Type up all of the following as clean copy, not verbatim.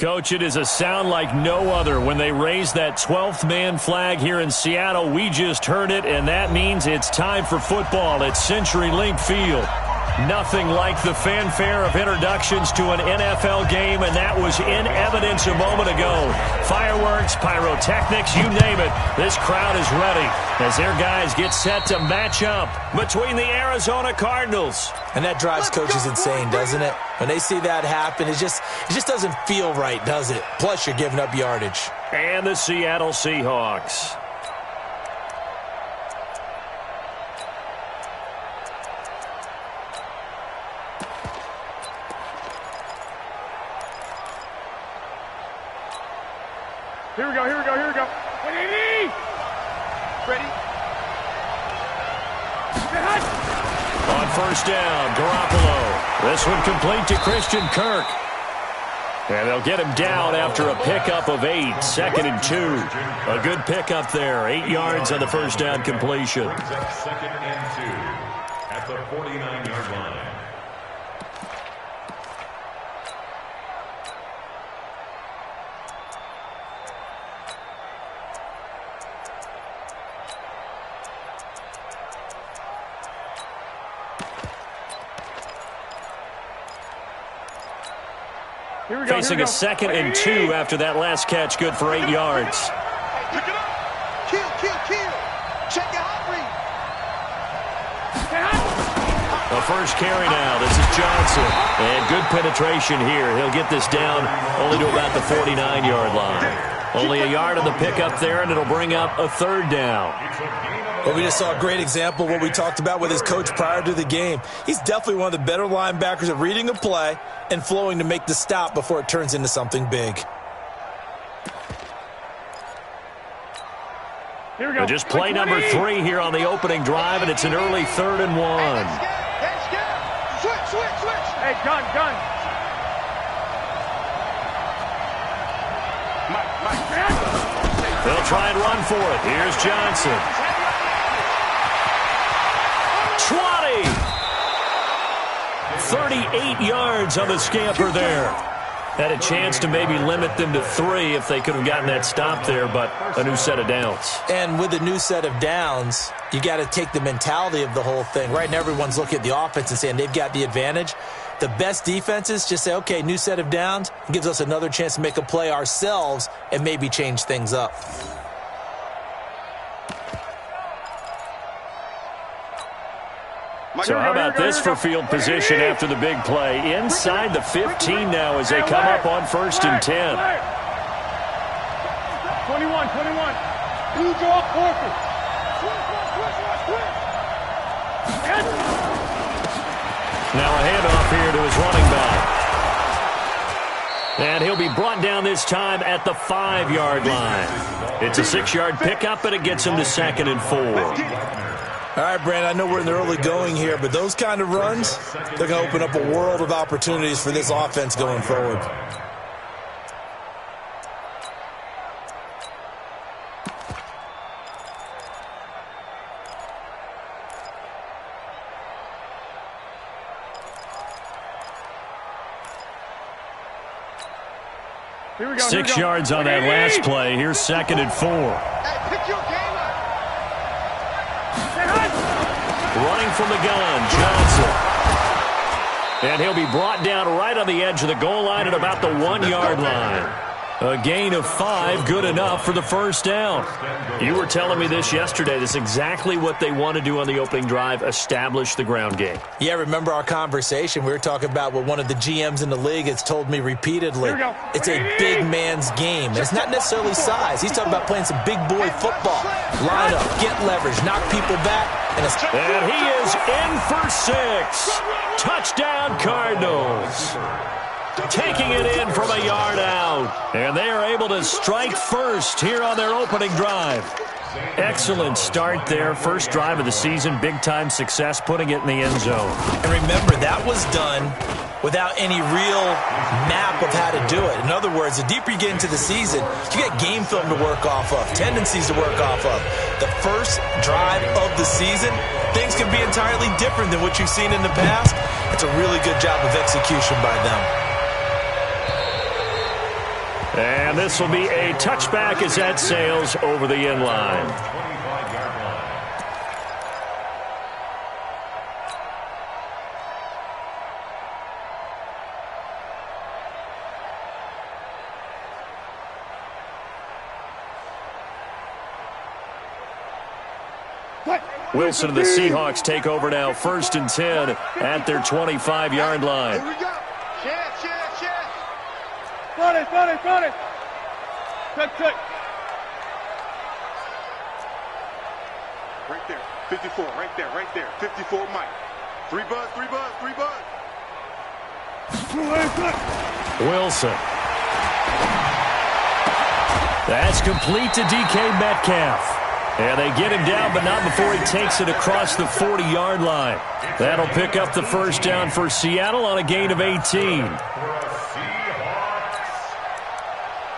Coach, it is a sound like no other when they raise that 12th man flag here in Seattle. We just heard it, and that means it's time for football at CenturyLink Field. Nothing like the fanfare of introductions to an NFL game, and that was in evidence a moment ago. Fireworks, pyrotechnics, you name it. This crowd is ready as their guys get set to match up between the Arizona Cardinals. And that drives coaches insane, doesn't it? When they see that happen, it just doesn't feel right, does it? Plus, you're giving up yardage. And the Seattle Seahawks. Here we go. Ready? On first down, Garoppolo. This one complete to Christian Kirk. And they'll get him down after a pickup of 8, 2nd and 2. A good pickup there, 8 yards on the first down completion. 2nd and 2 at the 49-yard line. Facing a 2nd and 2 after that last catch, good for 8 yards. Pick it up. Kill. Check your hot read. The first carry now. This is Johnson. And good penetration here. He'll get this down only to about the 49-yard line. Only a yard on the pickup there, and it'll bring up a 3rd down. Well, we just saw a great example of what we talked about with his coach prior to the game. He's definitely one of the better linebackers at reading a play and flowing to make the stop before it turns into something big. Here we go. Just play number 3 here on the opening drive, and it's an early 3rd and 1. Switch. Hey, gun. They'll try and run for it. Here's Johnson. 20! 38 yards on the scamper there. Had a chance to maybe limit them to 3 if they could have gotten that stop there, but a new set of downs. And with a new set of downs, you got to take the mentality of the whole thing. Right now, everyone's looking at the offense and saying they've got the advantage. The best defenses just say, okay, new set of downs. It gives us another chance to make a play ourselves and maybe change things up. So how about this for field position after the big play? Inside the 15 now as they come up on 1st and 10. 21. You draw forfeit. Now a handoff here to his running back. And he'll be brought down this time at the 5-yard line. It's a 6-yard pickup, and it gets him to 2nd and 4. All right, Brandon, I know we're in the early going here, but those kind of runs, they're going to open up a world of opportunities for this offense going forward. Here we go. 6 yards on that last play. Here's 2nd and 4. Hey, pick your game up. Running from the gun, Johnson. And he'll be brought down right on the edge of the goal line at about the 1-yard line. A gain of 5, good enough for the first down. You were telling me this yesterday. This is exactly what they want to do on the opening drive, establish the ground game. Yeah, remember our conversation? We were talking about what one of the GMs in the league has told me repeatedly. Here we go. It's a big man's game. And it's not necessarily size. He's talking about playing some big boy football. Line up, get leverage, knock people back. And he is in for 6. Touchdown, Cardinals. Taking it in from a yard out. And they are able to strike first here on their opening drive. Excellent start there. First drive of the season. Big-time success putting it in the end zone. And remember, that was done without any real map of how to do it. In other words, the deeper you get into the season, you get game film to work off of, tendencies to work off of. The first drive of the season, things can be entirely different than what you've seen in the past. It's a really good job of execution by them. And this will be a touchback as that sails over the end line. 25-yard line. Wilson and the Seahawks take over now, 1st and 10 at their 25-yard line. Here we go. Chance. Front it. Check. Right there. 54. Right there. 54, Mike. 3 buzz. Wilson. That's complete to DK Metcalf. And they get him down, but not before he takes it across the 40-yard line. That'll pick up the first down for Seattle on a gain of 18. For Seahawks.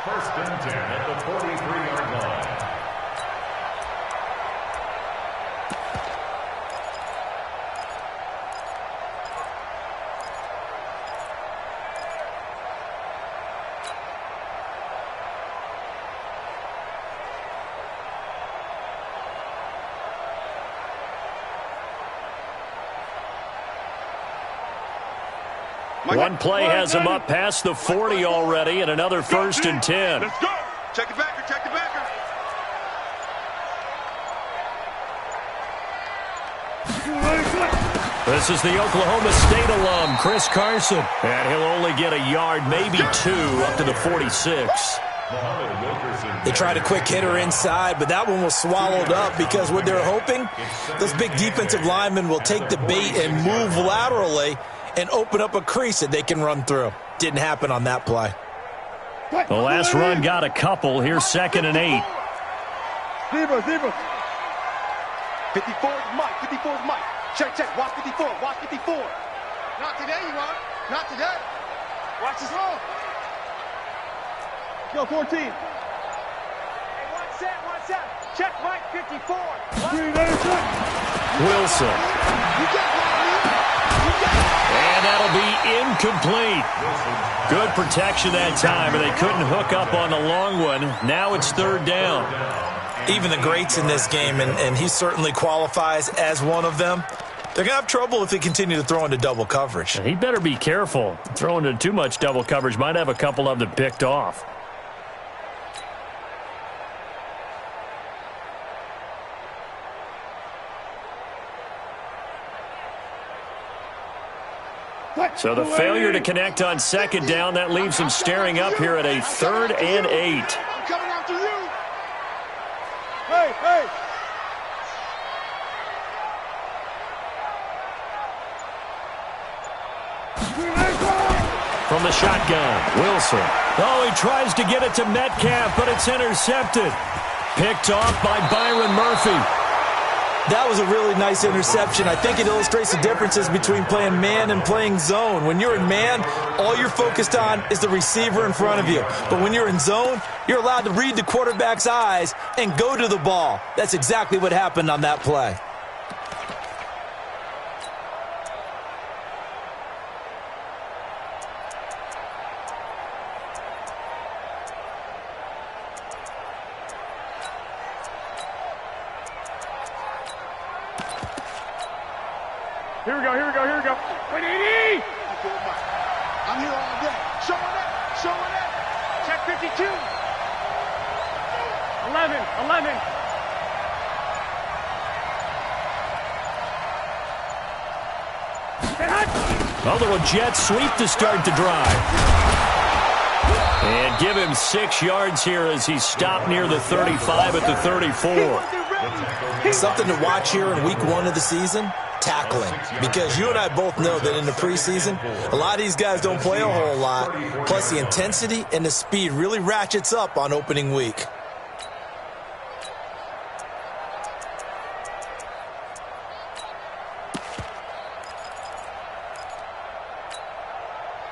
1st and 10 at the 43-yard line. One play has him up past the 40 already, and another 1st and 10. Let's go. Check the backer. This is the Oklahoma State alum, Chris Carson. And he'll only get a yard, maybe 2, up to the 46. They tried a quick hitter inside, but that one was swallowed up because what they're hoping, those big defensive linemen will take the bait and move laterally and open up a crease that they can run through. Didn't happen on that play. The last run got a couple. Here's 2nd and 8. Zebra. 54 is Mike. Check. Watch 54. Not today, you won't. Not today. Watch this roll. Go 14. Hey, one set. Check Mike 54. Wilson. And that'll be incomplete. Good protection that time, and they couldn't hook up on the long one. Now it's 3rd down. Even the greats in this game, and he certainly qualifies as one of them, they're going to have trouble if they continue to throw into double coverage. He better be careful. Throwing into too much double coverage might have a couple of them picked off. So the failure to connect on 2nd down, that leaves them staring up here at a 3rd and 8. I'm coming after you. Hey. From the shotgun, Wilson. Oh, he tries to get it to Metcalf, but it's intercepted. Picked off by Byron Murphy. That was a really nice interception. I think it illustrates the differences between playing man and playing zone. When you're in man, all you're focused on is the receiver in front of you. But when you're in zone, you're allowed to read the quarterback's eyes and go to the ball. That's exactly what happened on that play. Here we go. 180! I'm here all day. Showing up. Check 52. 11. A little jet sweep to start the drive. And give him 6 yards here as he stopped near the 35 at the 34. Something to watch here in week 1 of the season. Tackling, because you and I both know that in the preseason, a lot of these guys don't play a whole lot, plus the intensity and the speed really ratchets up on opening week.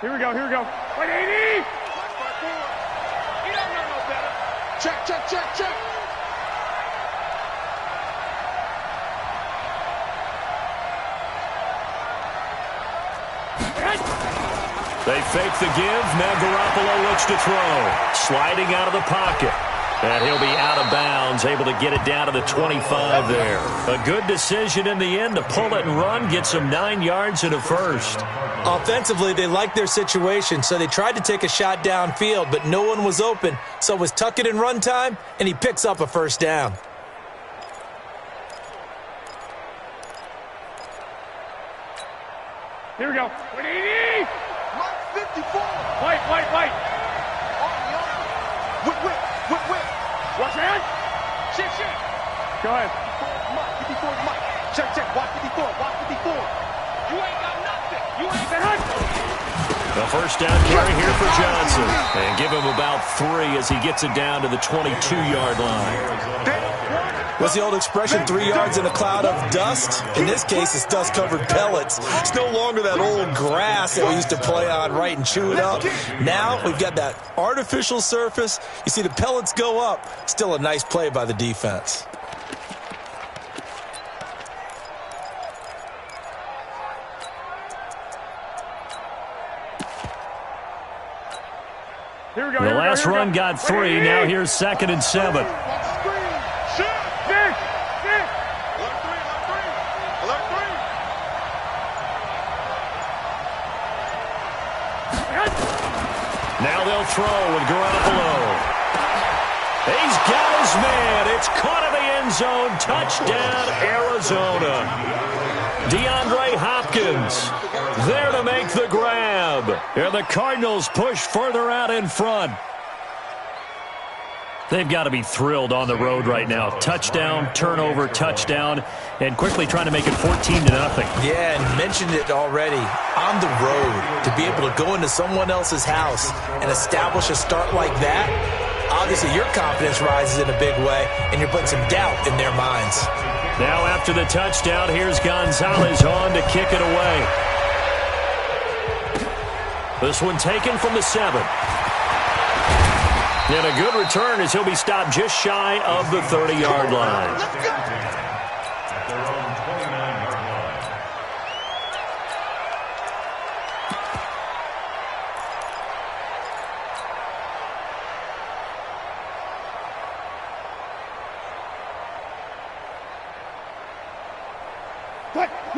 Here we go. 180! You don't know no better. Check. They fake the give. Now Garoppolo looks pitch to throw. Sliding out of the pocket. And he'll be out of bounds, able to get it down to the 25 there. A good decision in the end to pull it and run, get some 9 yards and a first. Offensively, they liked their situation, so they tried to take a shot downfield, but no one was open. So it was tuck it and run time, and he picks up a first down. Here we go. Mike 54. White. Whip. Watch your hand. Shit. Go ahead. Mike, 54 Mike. Check. Watch 54. You ain't got nothing. You ain't got nothing. The first down carry here for Johnson. And give him about 3 as he gets it down to the 22-yard line. What's the old expression, 3 yards in a cloud of dust? In this case, it's dust-covered pellets. It's no longer that old grass that we used to play on, right, and chew it up. Now we've got that artificial surface. You see the pellets go up. Still a nice play by the defense. Here we go. The last run got 3. Now here's 2nd and 7. Now they'll throw with Garoppolo. He's got his man. It's caught in the end zone. Touchdown, Arizona. DeAndre Hopkins there to make the grab. And the Cardinals push further out in front. They've got to be thrilled on the road right now. Touchdown, turnover, touchdown, and quickly trying to make it 14-0. Yeah, and mentioned it already. On the road, to be able to go into someone else's house and establish a start like that, obviously your confidence rises in a big way, and you're putting some doubt in their minds. Now after the touchdown, here's Gonzalez on to kick it away. This one taken from the 7. And a good return as he'll be stopped just shy of the 30-yard line. At their own 29-yard line.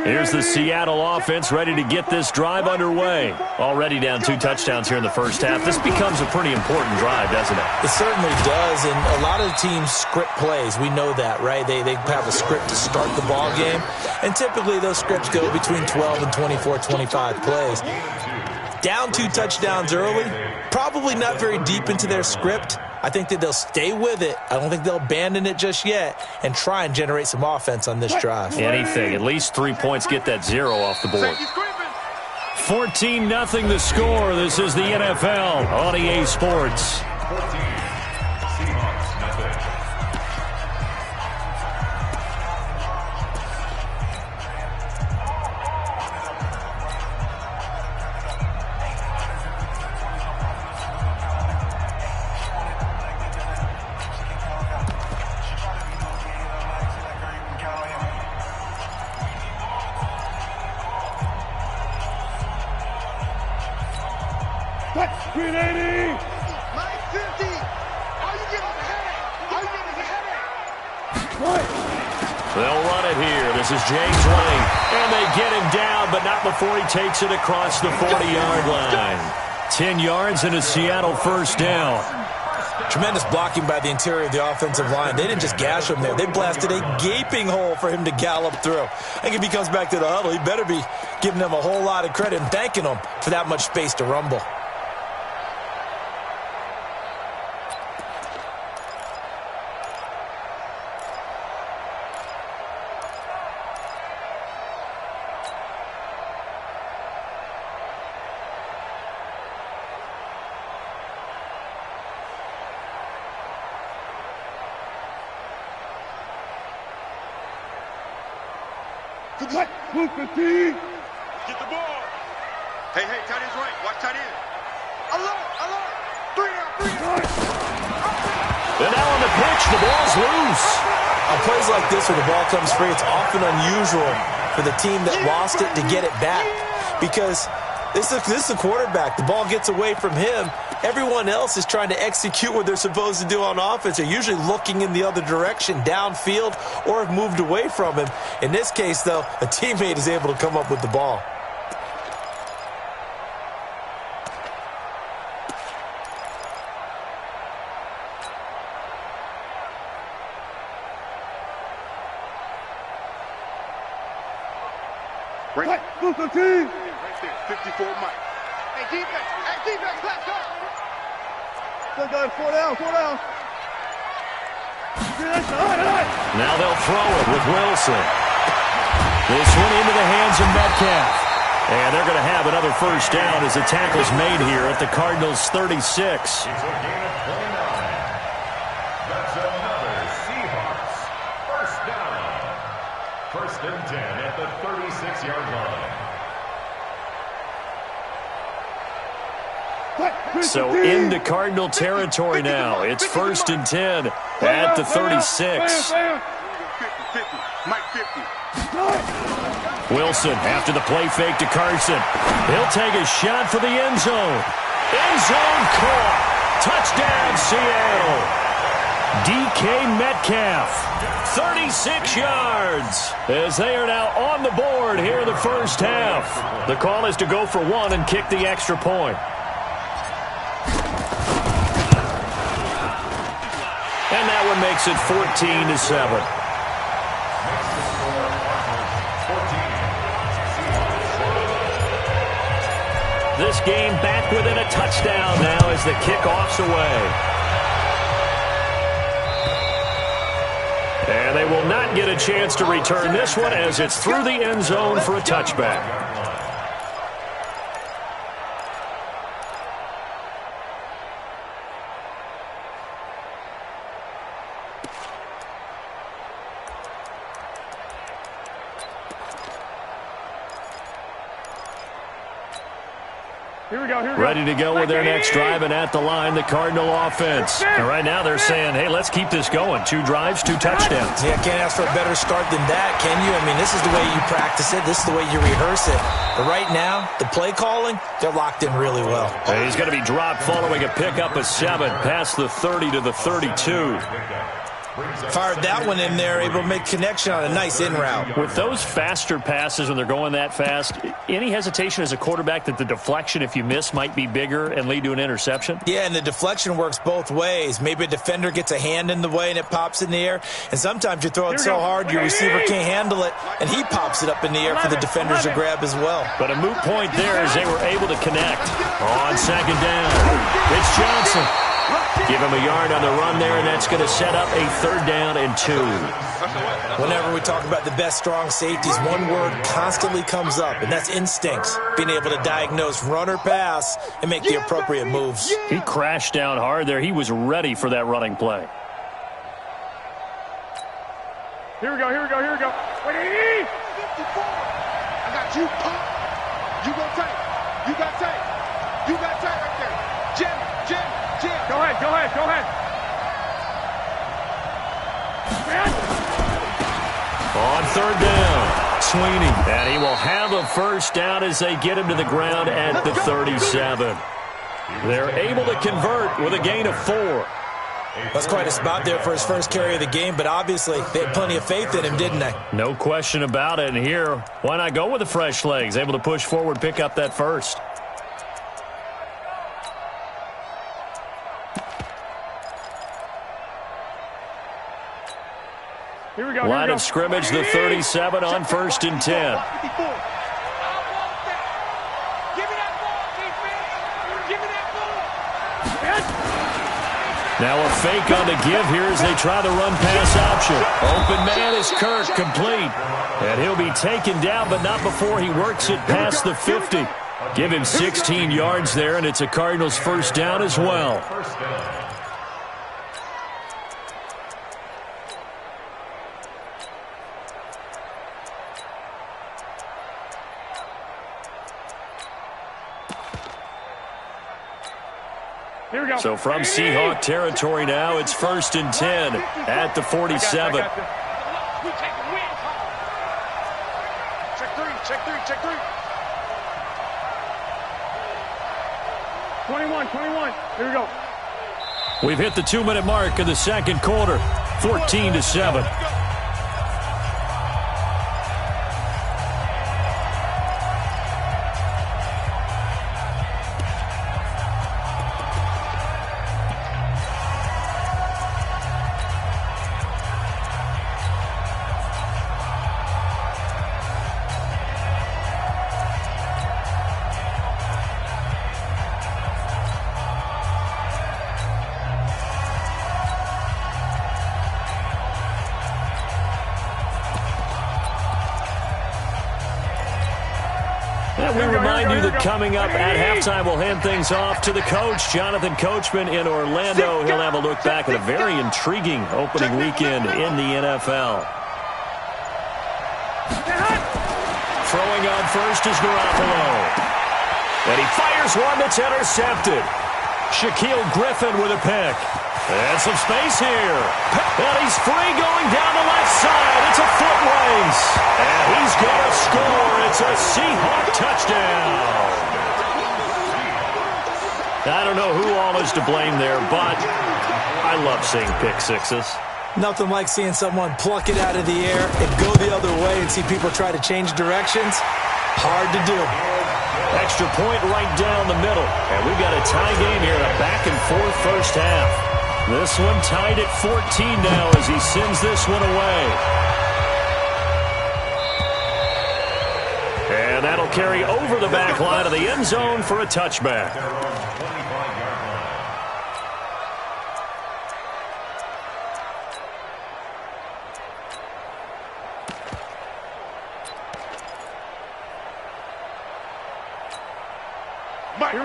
Here's the Seattle offense ready to get this drive underway. Already down 2 touchdowns here in the first half. This becomes a pretty important drive, doesn't it? It certainly does, and a lot of teams script plays. We know that, right? They have a script to start the ball game, and typically those scripts go between 12 and 24, 25 plays. Down 2 touchdowns early, probably not very deep into their script. I think that they'll stay with it. I don't think they'll abandon it just yet and try and generate some offense on this drive. Anything. At least 3 points get that 0 off the board. 14-0 the score. This is the NFL on EA Sports. 14. Seahawks, nothing. Green 80. Mike 50. Are you getting the headache? They'll run it here. This is James Lane. And they get him down, but not before he takes it across the 40-yard line. 10 yards and a Seattle first down. Tremendous blocking by the interior of the offensive line. They didn't just gash him there. They blasted a gaping hole for him to gallop through. I think if he comes back to the huddle, he better be giving them a whole lot of credit and thanking them for that much space to rumble. Blue 15. Get the ball. Hey, tight end's right. Watch tight end. Alert. 3 out. And now on the pitch, the ball's loose. On plays like this where the ball comes free, it's often unusual for the team that lost it to get it back. Because this is a quarterback. The ball gets away from him. everyone else is trying to execute what they're supposed to do on offense. They're usually looking in the other direction, downfield, or have moved away from him. In this case, though, a teammate is able to come up with the ball. Right. Move the team. Right there, 54 Mike. Hey, defense, let's go. Still got 4 down, 4 down. Now they'll throw it with Wilson. This one into the hands of Metcalf. And they're going to have another first down as the tackle's made here at the Cardinals' 36. It's a gain of 29. That's another Seahawks first down. First and 10 at the 36-yard line. So into Cardinal territory now. It's first and 10 at the 36. 50, Mike 50. Wilson after the play fake to Carson. He'll take a shot for the end zone. End zone caught. Touchdown, Seattle. DK Metcalf, 36 yards, as they are now on the board here in the first half. The call is to go for one and kick the extra point. And that one makes it 14-7. This game back within a touchdown now as the kickoff's away. And they will not get a chance to return this one as it's through the end zone for a touchback. Here we go. Ready to go with their next drive, and at the line, the Cardinal offense. And right now they're saying, hey, let's keep this going. 2 drives, 2 touchdowns. Yeah, can't ask for a better start than that, can you? I mean, this is the way you practice it. This is the way you rehearse it. But right now, the play calling, they're locked in really well. And he's going to be dropped following a pickup of 7 past the 30 to the 32. Fired that one in there, able to make connection on a nice in route. With those faster passes when they're going that fast, any hesitation as a quarterback that the deflection, if you miss, might be bigger and lead to an interception? Yeah, and the deflection works both ways. Maybe a defender gets a hand in the way and it pops in the air. And sometimes you throw it so hard your receiver can't handle it, and he pops it up in the air for the defenders to grab as well. But a moot point there as they were able to connect. On second down, it's Johnson. Give him a yard on the run there, and that's going to set up a 3rd down and 2. Whenever we talk about the best strong safeties, one word constantly comes up, and that's instincts. Being able to diagnose run or pass and make the appropriate moves. He crashed down hard there. He was ready for that running play. Here we go. Wait, I got you. You go tight. You got tight. You got tight right there. Jim. Go ahead. On 3rd down, Sweeney. And he will have a first down as they get him to the ground at the 37. They're able to convert with a gain of 4. That's quite a spot there for his first carry of the game, but obviously they had plenty of faith in him, didn't they? No question about it. And here, why not go with the fresh legs? Able to push forward, pick up that first. Here we go. Line of scrimmage, the 37 on 1st and 10. Now a fake on the give here as they try the run-pass option. Open man is Kirk, complete. And he'll be taken down, but not before he works it past the 50. Give him 16 yards there, and it's a Cardinals first down as well. So from Seahawk territory now, it's 1st and 10 at the 47. Check 3. 21. Here we go. We've hit the 2-minute mark of the second quarter, 14-7. We remind you that coming up at halftime, we'll hand things off to the coach, Jonathan Coachman in Orlando. He'll have a look back at a very intriguing opening weekend in the NFL. Throwing on first is Garoppolo. And he fires one that's intercepted. Shaquille Griffin with a pick. And some space here. And he's free going down the left side. It's a foot race. And he's going to score. It's a Seahawks touchdown. I don't know who all is to blame there, but I love seeing pick sixes. Nothing like seeing someone pluck it out of the air and go the other way and see people try to change directions. Hard to do. Extra point right down the middle. And we've got a tie game here, a back-and-forth first half. This one tied at 14 now as he sends this one away. And that'll carry over the back line of the end zone for a touchback.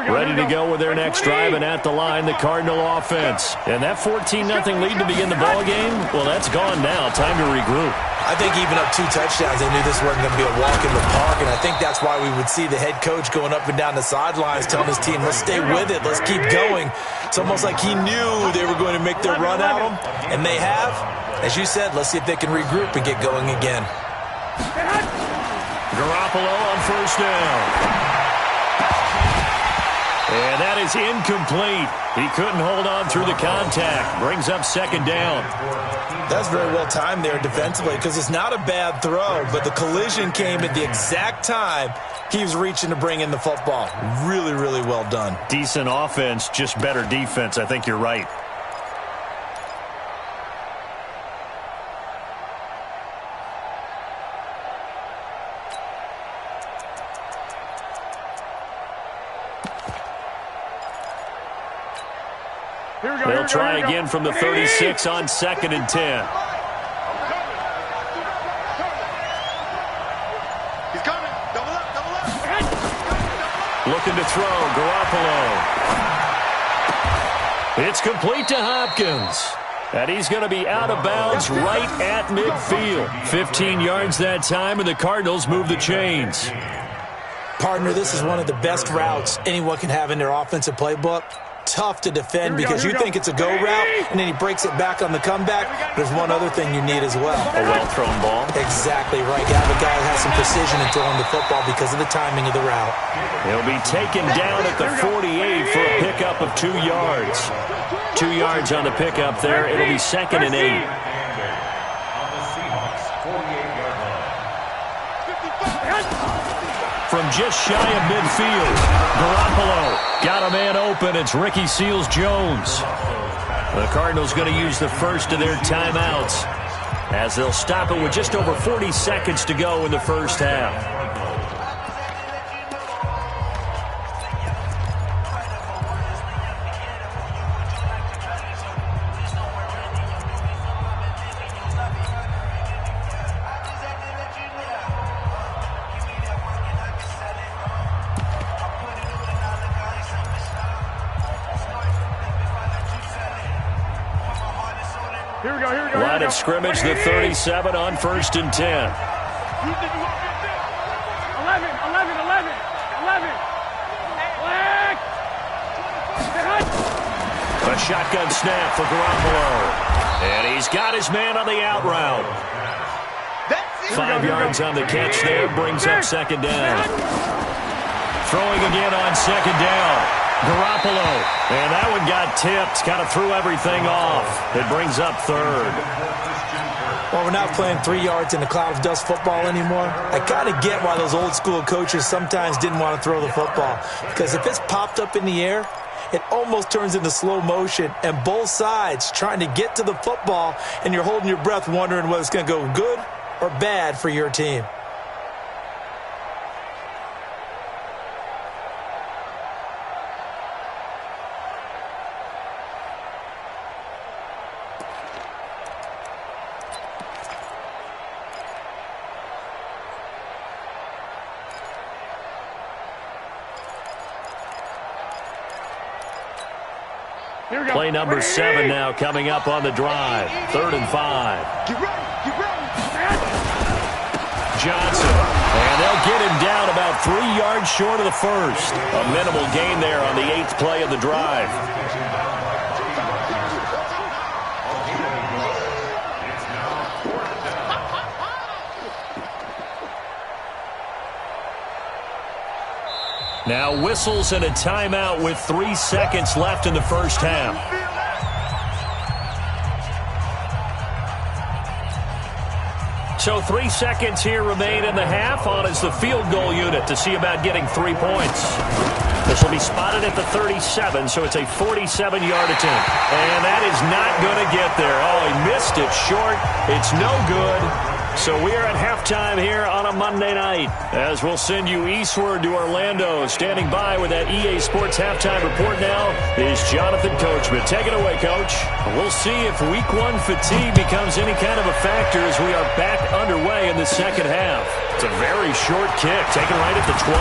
Ready to go with their next drive, and at the line, the Cardinal offense. And that 14-0 lead to begin the ball game, well, that's gone now. Time to regroup. I think even up 2 touchdowns, they knew this wasn't going to be a walk in the park, and I think that's why we would see the head coach going up and down the sidelines telling his team, let's stay with it, let's keep going. It's almost like he knew they were going to make their run at him, and they have. As you said, let's see if they can regroup and get going again. Garoppolo on first down. And that is incomplete. He couldn't hold on through the contact. Brings up second down. That's very well timed there defensively because it's not a bad throw, but the collision came at the exact time he was reaching to bring in the football. Really, really well done. Decent offense, just better defense. I think you're right. They'll try again from the 36 on 2nd and 10. He's coming. Double up. Looking to throw, Garoppolo. It's complete to Hopkins. And he's going to be out of bounds right at midfield. 15 yards that time, and the Cardinals move the chains. Partner, this is one of the best routes anyone can have in their offensive playbook. Tough to defend because you think it's a go route, and then he breaks it back on the comeback. There's one other thing you need as well. A well-thrown ball. Exactly right. You have a guy who has some precision in throwing the football because of the timing of the route. He'll be taken down at the 48 for a pickup of 2 yards. 2 yards on the pickup there. It'll be 2nd and 8. From just shy of midfield, Garoppolo got a man open. It's Ricky Seals-Jones. The Cardinals going to use the first of their timeouts as they'll stop it with just over 40 seconds to go in the first half. Line of scrimmage, the 37 on 1st and 10. 11. A shotgun snap for Garoppolo. And he's got his man on the out route. 5 yards on the catch there, brings up 2nd down. Throwing again on 2nd down. Garoppolo. And that one got tipped. Kind of threw everything off. It brings up third. Well, we're not playing 3 yards in a cloud of dust football anymore. I kind of get why those old school coaches sometimes didn't want to throw the football. Because if it's popped up in the air, it almost turns into slow motion. And both sides trying to get to the football, and you're holding your breath wondering whether it's going to go good or bad for your team. Play number 7 now coming up on the drive. 3rd and 5. Get ready. Get ready. Johnson. And they'll get him down about 3 yards short of the first. A minimal gain there on the 8th play of the drive. Now whistles and a timeout with 3 seconds left in the first half. So 3 seconds here remain in the half. On is the field goal unit to see about getting 3 points. This will be spotted at the 37, so it's a 47-yard attempt. And that is not going to get there. Oh, he missed it short. It's no good. So we are at halftime here on a Monday night, as we'll send you eastward to Orlando. Standing by with that EA Sports halftime report now is Jonathan Coachman. Take it away, Coach. We'll see if Week 1 fatigue becomes any kind of a factor as we are back underway in the second half. It's a very short kick, taken right at the 20.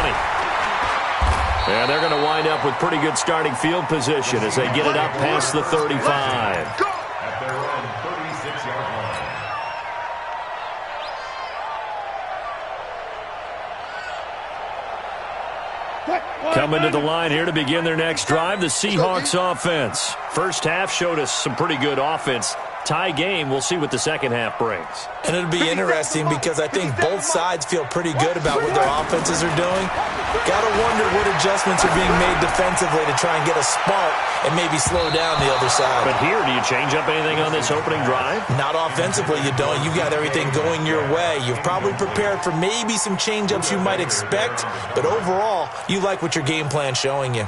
And they're going to wind up with pretty good starting field position as they get it up past the 35. At their own 36-yard line. Coming to the line here to begin their next drive, the Seahawks offense. First half showed us some pretty good offense. Tie game, we'll see what the second half brings. And it'll be interesting because I think both sides feel pretty good about what their offenses are doing. Got to wonder what adjustments are being made defensively to try and get a spark and maybe slow down the other side. But here, do you change up anything on this opening drive? Not offensively, you don't. You got everything going your way. You've probably prepared for maybe some change-ups you might expect, but overall, you like what your game plan's showing you.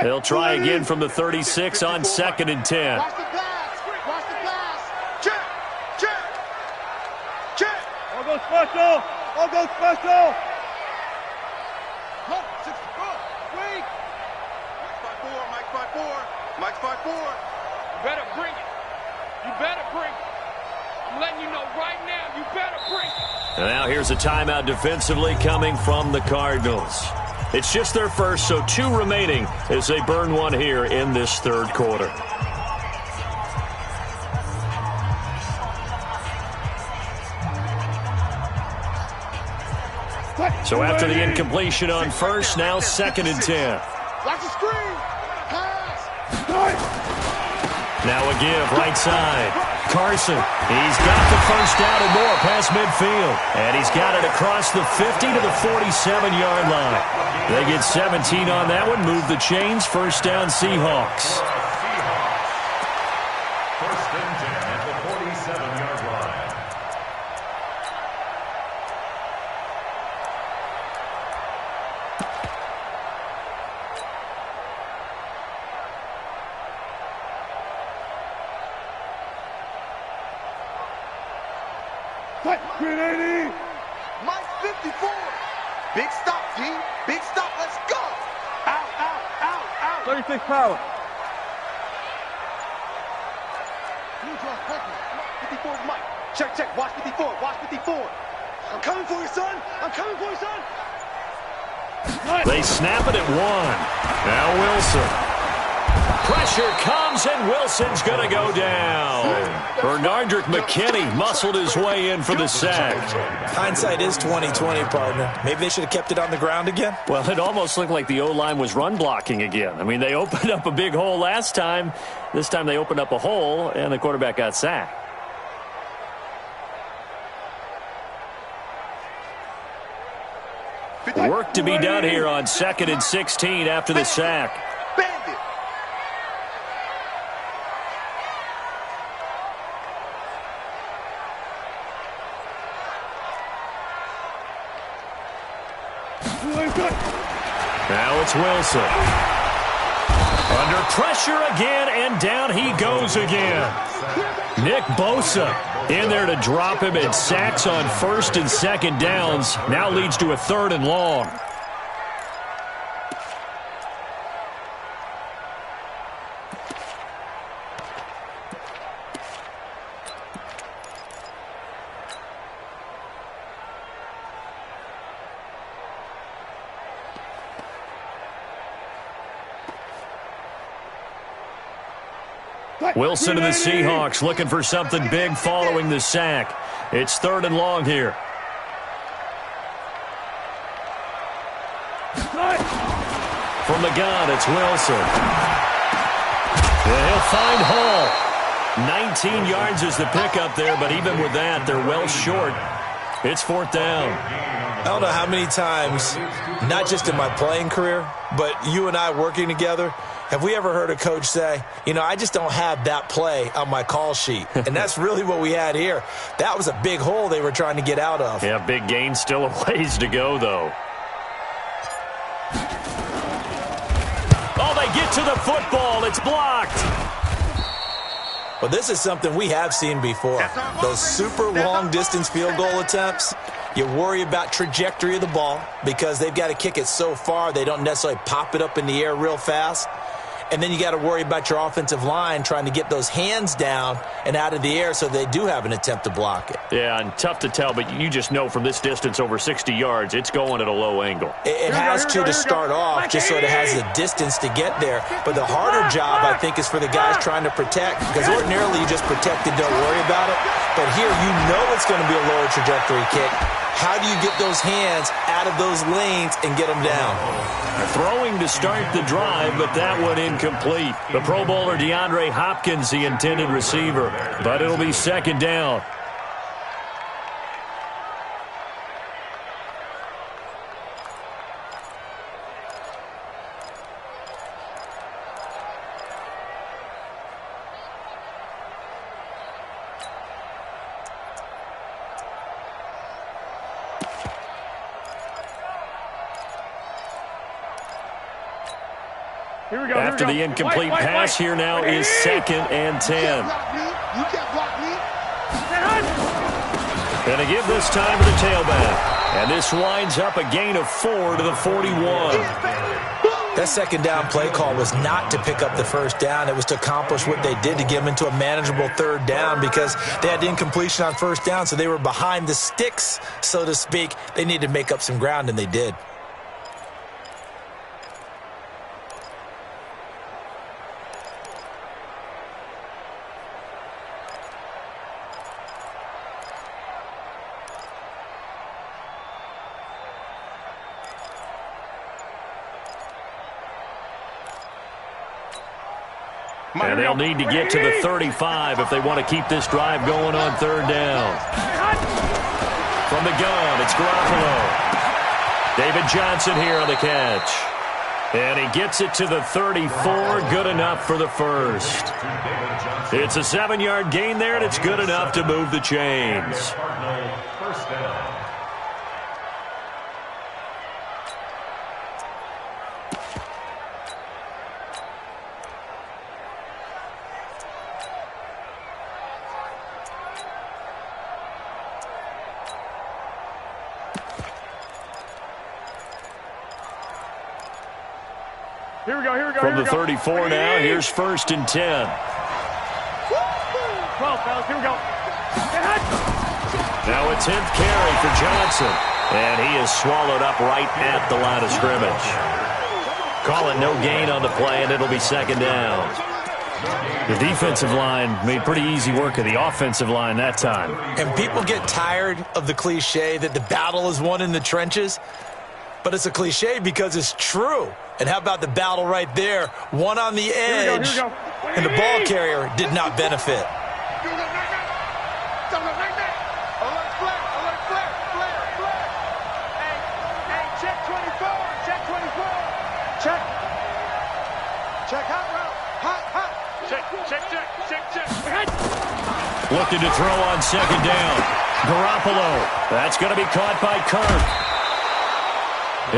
They'll try again from the 36 on 2nd and 10. Watch the pass. Watch the pass. Check. Check. Check. All go special. All go special. Look, 64. Wait. Mike's 5-4. Mike's 5-4. You better bring it. You better bring it. I'm letting you know right now, you better bring it. And now here's a timeout defensively coming from the Cardinals. It's just their first, so 2 remaining as they burn one here in this third quarter. So after the incompletion on first, now 2nd and 10. Watch the screen. Pass. Now a give, right side. Carson, he's got the first down and more past midfield. And he's got it across the 50 to the 47-yard line. They get 17 on that one, move the chains, first down Seahawks. First and 10 at the 47-yard line. Green 80. Mike 54. Big stop, G. Big stop. Let's go. Out, out, out, out. 36 power. You draw quickly. 54 is Mike. Check, check. Watch 54. Watch 54. I'm coming for you, son. I'm coming for you, son. They snap it at 1. Now Wilson. Pressure comes, and Wilson's going to go down. Bernardrick McKinney muscled his way in for the sack. Hindsight is 20/20, partner. Maybe they should have kept it on the ground again. Well, it almost looked like the O-line was run blocking again. I mean, they opened up a big hole last time. This time they opened up a hole, and the quarterback got sacked. Work to be done here on 2nd and 16 after the sack. Bandit. Now it's Wilson. Under pressure again, and down he goes again. Nick Bosa in there to drop him, and sacks on 1st and 2nd downs. Now leads to a 3rd and long. Wilson and the Seahawks looking for something big following the sack. It's 3rd and long here. From the gun, it's Wilson. And he'll find Hall. 19 yards is the pickup there, but even with that, they're well short. It's 4th down. I don't know how many times, not just in my playing career, but you and I working together, have we ever heard a coach say, you know, I just don't have that play on my call sheet? And that's really what we had here. That was a big hole they were trying to get out of. Yeah, big gain, still a ways to go, though. Oh, they get to the football. It's blocked. Well, this is something we have seen before. Those super long-distance field goal attempts, you worry about trajectory of the ball because they've got to kick it so far they don't necessarily pop it up in the air real fast. And then you got to worry about your offensive line trying to get those hands down and out of the air so they do have an attempt to block it. Yeah, and tough to tell, but you just know from this distance over 60 yards, it's going at a low angle. It has to start off just so it has the distance to get there. But the harder job, I think, is for the guys trying to protect because ordinarily you just protect and don't worry about it. But here you know it's going to be a lower trajectory kick. How do you get those hands out of those lanes and get them down? Throwing to start the drive, but that one incomplete. The Pro Bowler DeAndre Hopkins, the intended receiver, but it'll be 2nd down. After the incomplete pass, here now is 2nd and 10. You can't block me. Going to give this time to the tailback. And this winds up a gain of 4 to the 41. That 2nd down play call was not to pick up the 1st down. It was to accomplish what they did to get them into a manageable 3rd down because they had incompletion on 1st down, so they were behind the sticks, so to speak. They needed to make up some ground, and they did. And they'll need to get to the 35 if they want to keep this drive going on 3rd down. From the gun, it's Garoppolo. David Johnson here on the catch. And he gets it to the 34, good enough for the 1st. It's a 7-yard gain there, and it's good enough to move the chains. First down. Here we go. From the 34 now, here's 1st and 10. 12, fellas, here we go. Now a 10th carry for Johnson. And he is swallowed up right at the line of scrimmage. Call it no gain on the play, and it'll be 2nd down. The defensive line made pretty easy work of the offensive line that time. And people get tired of the cliche that the battle is won in the trenches. But it's a cliche because it's true. And how about the battle right there? One on the edge, and the ball carrier did not benefit. Alert flare. Hey, check Looking to throw on second down. Garoppolo. That's going to be caught by Kirk.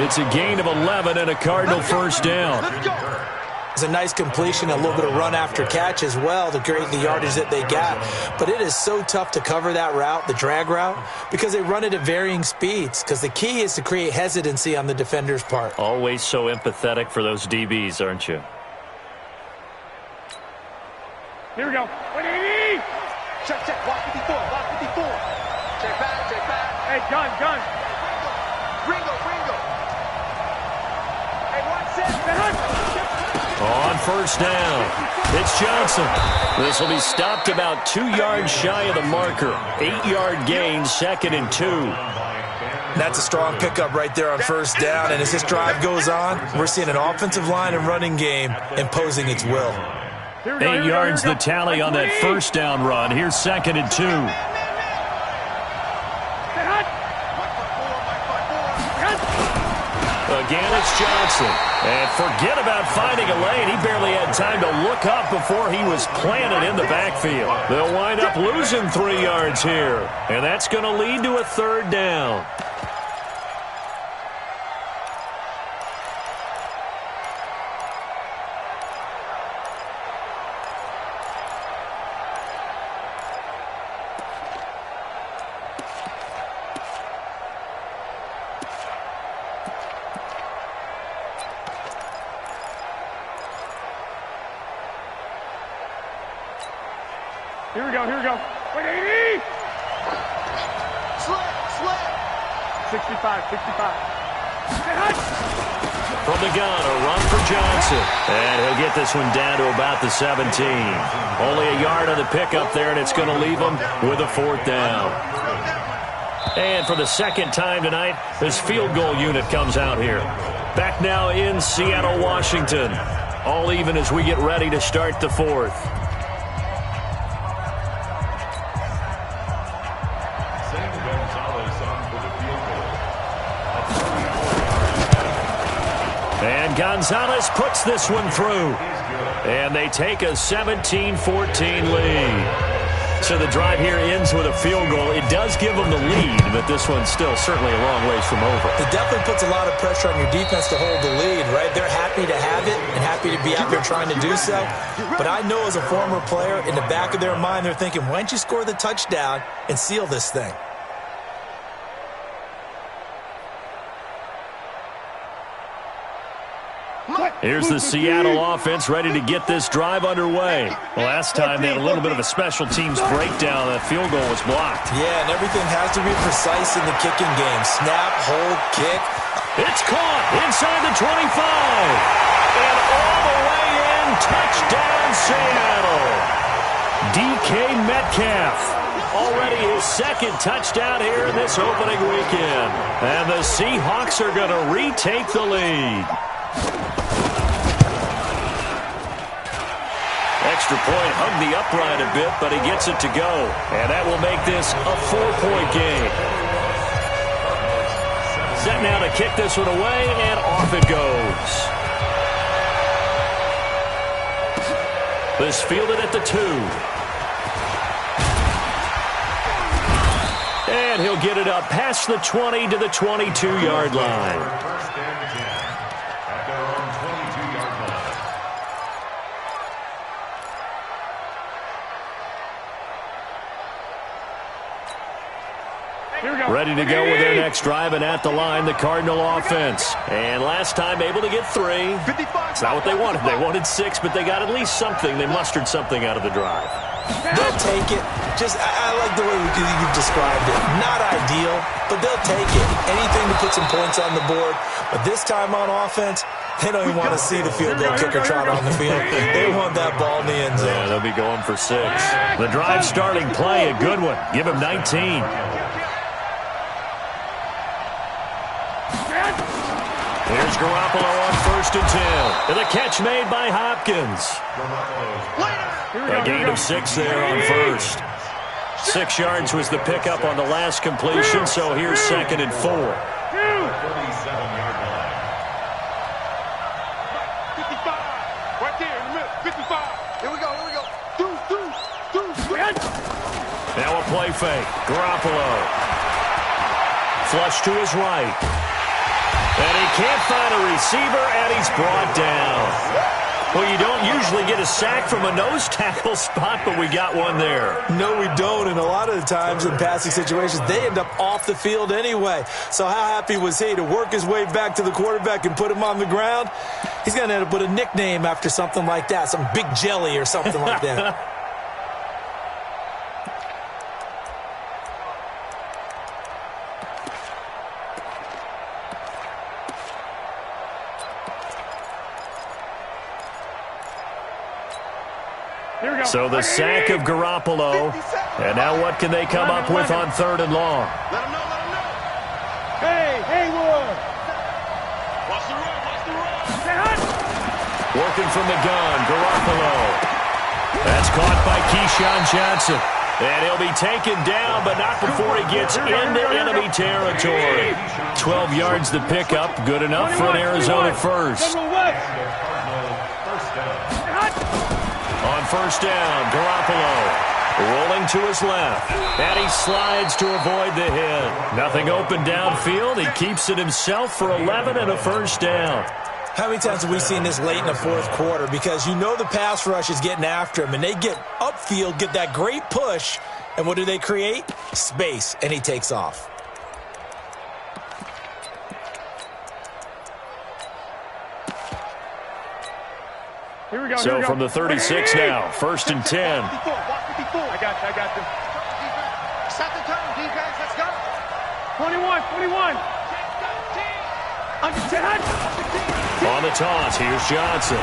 It's a gain of 11 and a Cardinal first down. It's a nice completion, a little bit of run after catch as well to create the yardage that they got. But it is so tough to cover that route, the drag route, because they run it at varying speeds. Because the key is to create hesitancy on the defender's part. Always so empathetic for those DBs, aren't you? Here we go. 180. Check, check. Block 54. Block 54. Check back. Check back. Hey, gun. Ringo. Hey, watch this. On first down, it's Johnson. This will be stopped about 2 yards shy of the marker. 8-yard gain, 2nd and 2. That's a strong pickup right there on first down. And as this drive goes on, we're seeing an offensive line and running game imposing its will. 8 yards the tally on that first down run. Here's 2nd and 2. Again, it's Johnson. And forget about finding a lane. He barely had time to look up before he was planted in the backfield. They'll wind up losing 3 yards here. And that's going to lead to a 3rd down. Here we go. 180. Slip. 65. From the gun, a run for Johnson. And he'll get this one down to about the 17. Only a yard on the pickup there, and it's going to leave him with a 4th down. And for the 2nd time tonight, this field goal unit comes out here. Back now in Seattle, Washington. All even as we get ready to start the 4th. And Gonzalez puts this one through. And they take a 17-14 lead. So the drive here ends with a field goal. It does give them the lead, but this one's still certainly a long ways from over. It definitely puts a lot of pressure on your defense to hold the lead, right? They're happy to have it and happy to be out there trying to do so. But I know as a former player, in the back of their mind, they're thinking, why don't you score the touchdown and seal this thing? Here's the Seattle offense ready to get this drive underway. Last time they had a little bit of a special teams breakdown. That field goal was blocked. Yeah, and everything has to be precise in the kicking game. Snap, hold, kick. It's caught inside the 25. And all the way in, touchdown Seattle. DK Metcalf. Already his 2nd touchdown here in this opening weekend. And the Seahawks are going to retake the lead. Extra point, hung the upright a bit, but he gets it to go. And that will make this a 4-point game. Set now to kick this one away, and off it goes. This fielded at the 2. And he'll get it up past the 20 to the 22-yard line. Ready to go with their next drive, and at the line, the Cardinal offense. And last time able to get 3. It's not what they wanted. They wanted 6, but they got at least something. They mustered something out of the drive. They'll take it. I like the way you've described it. Not ideal, but they'll take it. Anything to put some points on the board. But this time on offense, they don't even want to see the field goal kicker trot on the field. They want that ball in the end zone. Yeah, they'll be going for 6. The drive starting play, a good one. Give him 19. Here's Garoppolo on 1st and 10. And the catch made by Hopkins. A gain of 6 there on 1st. 6 yards was the pickup on the last completion, so here's 2nd and 4. 37-yard line. 55. Right there in the middle. 55. Here we go. Two. Now a play fake. Garoppolo. Flush to his right. And he can't find a receiver, and he's brought down. Well, you don't usually get a sack from a nose tackle spot, but we got one there. No, we don't, and a lot of the times in passing situations, they end up off the field anyway. So how happy was he to work his way back to the quarterback and put him on the ground? He's going to end up with a nickname after something like that, some Big Jelly or something like that. So the sack of Garoppolo. And now what can they come up with on 3rd and long? Let him know, let him know. Hey, Haywood. Watch the run. Working from the gun, Garoppolo. That's caught by Keyshawn Johnson. And he'll be taken down, but not before he gets into enemy territory. 12 yards to pick up. Good enough for an Arizona first. On 1st down, Garoppolo rolling to his left. And he slides to avoid the hit. Nothing open downfield. He keeps it himself for 11 and a 1st down. How many times have we seen this late in the 4th quarter? Because you know the pass rush is getting after him, and they get upfield, get that great push, and what do they create? Space, and he takes off. Here we go. So from the 36 now, 1st and 10. I got you. Set the tone, defense. Let's go. 21. Under 10. On the toss, here's Johnson.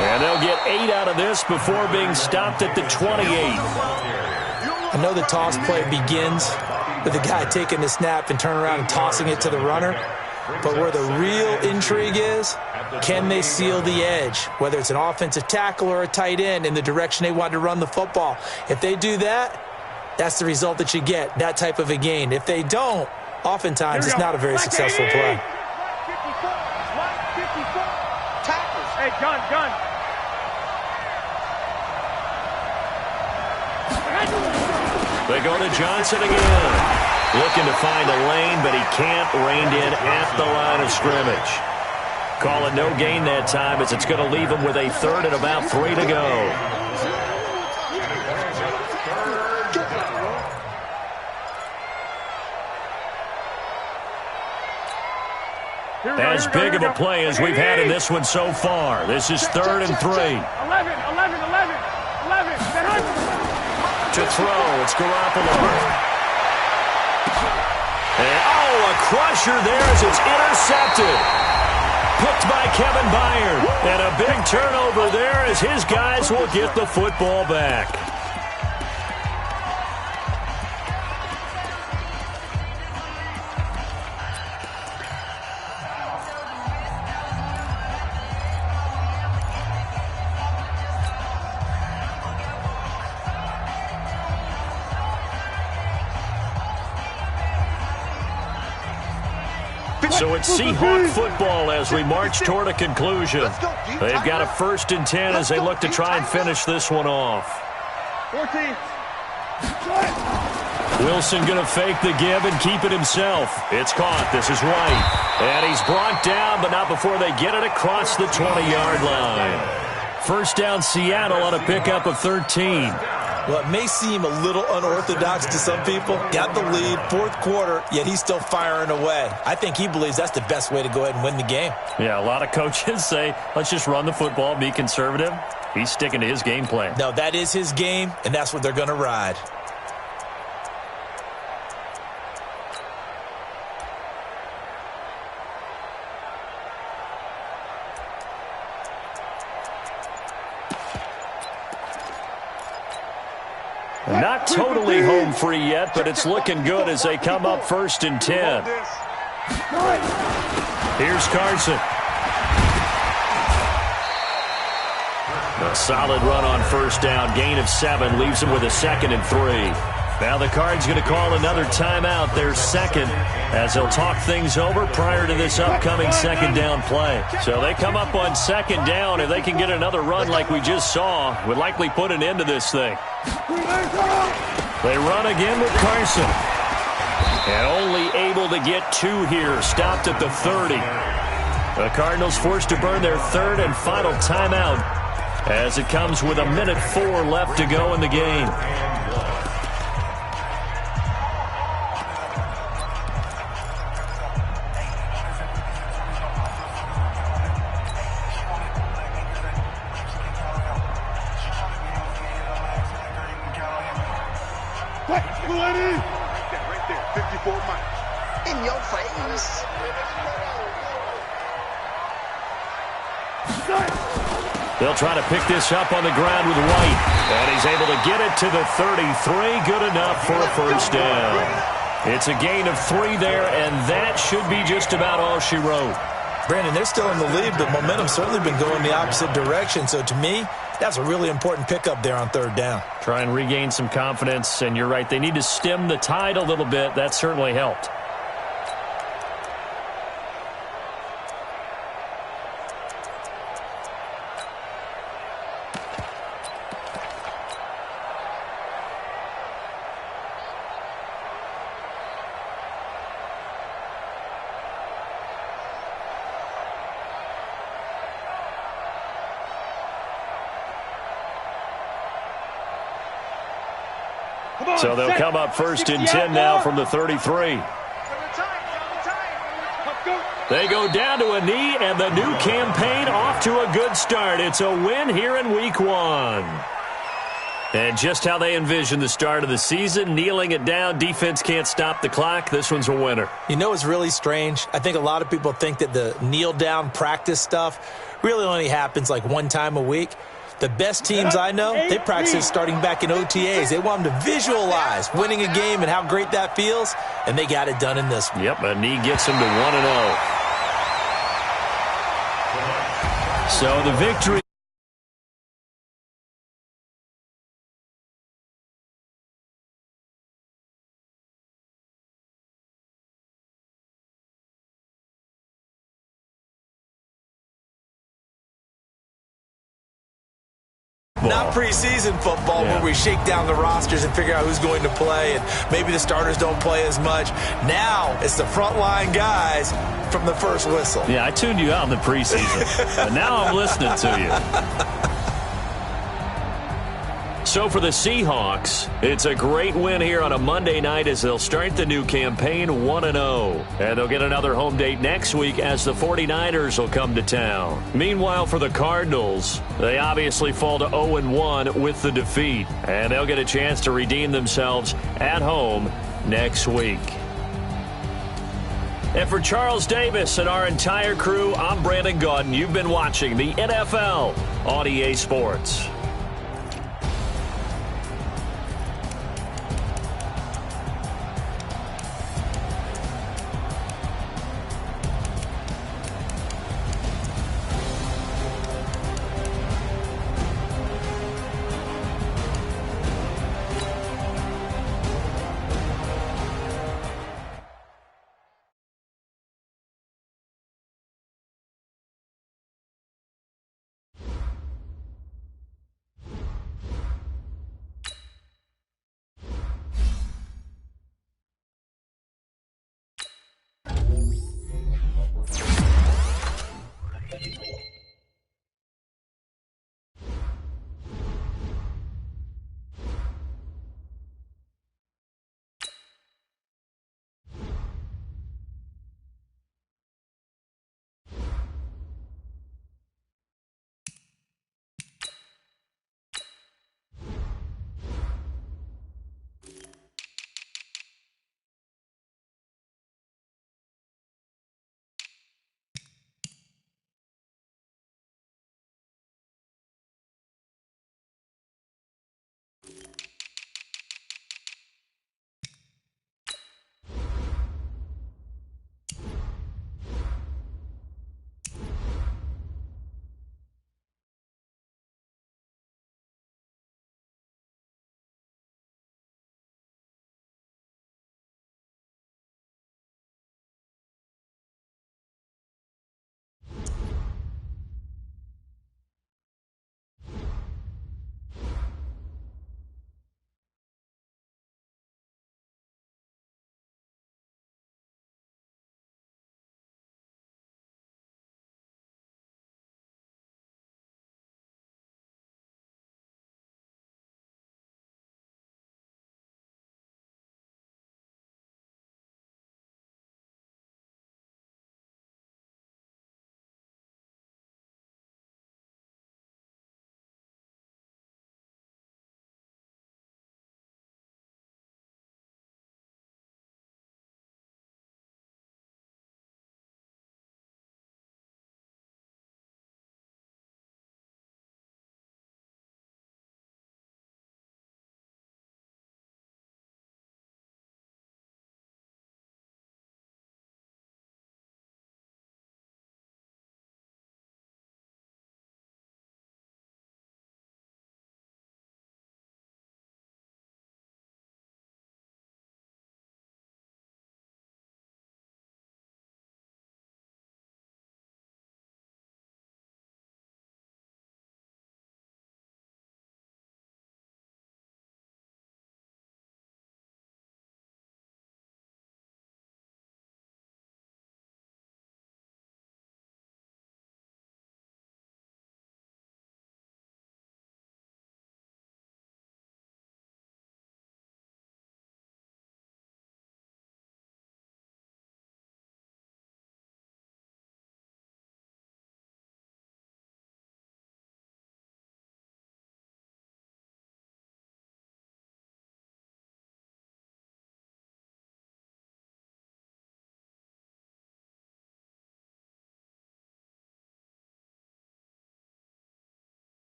And they'll get 8 out of this before being stopped at the 28. I know the toss play begins with the guy taking the snap and turning around and tossing it to the runner. But where the real intrigue is, can they seal the edge, whether it's an offensive tackle or a tight end, in the direction they want to run the football? If they do that, that's the result that you get, that type of a gain. If they don't, oftentimes it's not a very successful play. 54. Tackles. Hey, gun. They go to Johnson again. Looking to find a lane, but he can't, reined in at the line of scrimmage. Call it no gain that time, as it's going to leave him with a 3rd and about 3 to go. As big of a play as we've had in this one so far. This is 3rd and 3. 11. To throw, it's Garoppolo. And, a crusher there as it's intercepted. Picked by Kevin Byard. And a big turnover there as his guys will get the football back. So it's Seahawk football as we march toward a conclusion. They've got a 1st and 10 as they look to try and finish this one off. 14. Wilson going to fake the give and keep it himself. It's caught. This is White. And he's brought down, but not before they get it across the 20-yard line. 1st down Seattle on a pickup of 13. Well, it may seem a little unorthodox to some people. Got the lead, 4th quarter, yet he's still firing away. I think he believes that's the best way to go ahead and win the game. Yeah, a lot of coaches say, let's just run the football, be conservative. He's sticking to his game plan. No, that is his game, and that's what they're going to ride. Not totally home free yet, but it's looking good as they come up 1st and 10. Here's Carson. A solid run on 1st down. Gain of 7 leaves him with a 2nd and 3. Now the Cards going to call another timeout, their second, as they'll talk things over prior to this upcoming second down play. So they come up on second down. If they can get another run like we just saw, would likely put an end to this thing. They run again with Carson. And only able to get 2 here, stopped at the 30. The Cardinals forced to burn their third and final timeout as it comes with 1:04 left to go in the game. Right there, 54 miles. In your face. They'll try to pick this up on the ground with White. And he's able to get it to the 33. Good enough for a first down. It's a gain of 3 there, and that should be just about all she wrote. Brandon, they're still in the lead, but momentum's certainly been going the opposite direction. So to me, that's a really important pickup there on third down. Try and regain some confidence, and you're right. They need to stem the tide a little bit. That certainly helped. So they'll come up first and 10 now from the 33. They go down to a knee, and the new campaign off to a good start. It's a win here in Week 1. And just how they envision the start of the season, kneeling it down, defense can't stop the clock. This one's a winner. You know what's really strange? I think a lot of people think that the kneel-down practice stuff really only happens like one time a week. The best teams I know, they practice starting back in OTAs. They want them to visualize winning a game and how great that feels, and they got it done in this one. Yep, a knee gets them to 1-0. So the victory. Not preseason football where we shake down the rosters and figure out who's going to play, and maybe the starters don't play as much. Now it's the frontline guys from the first whistle. Yeah, I tuned you out in the preseason, but now I'm listening to you. So for the Seahawks, it's a great win here on a Monday night as they'll start the new campaign 1-0. And they'll get another home date next week as the 49ers will come to town. Meanwhile, for the Cardinals, they obviously fall to 0-1 with the defeat. And they'll get a chance to redeem themselves at home next week. And for Charles Davis and our entire crew, I'm Brandon Gaudin. You've been watching the NFL on EA Sports.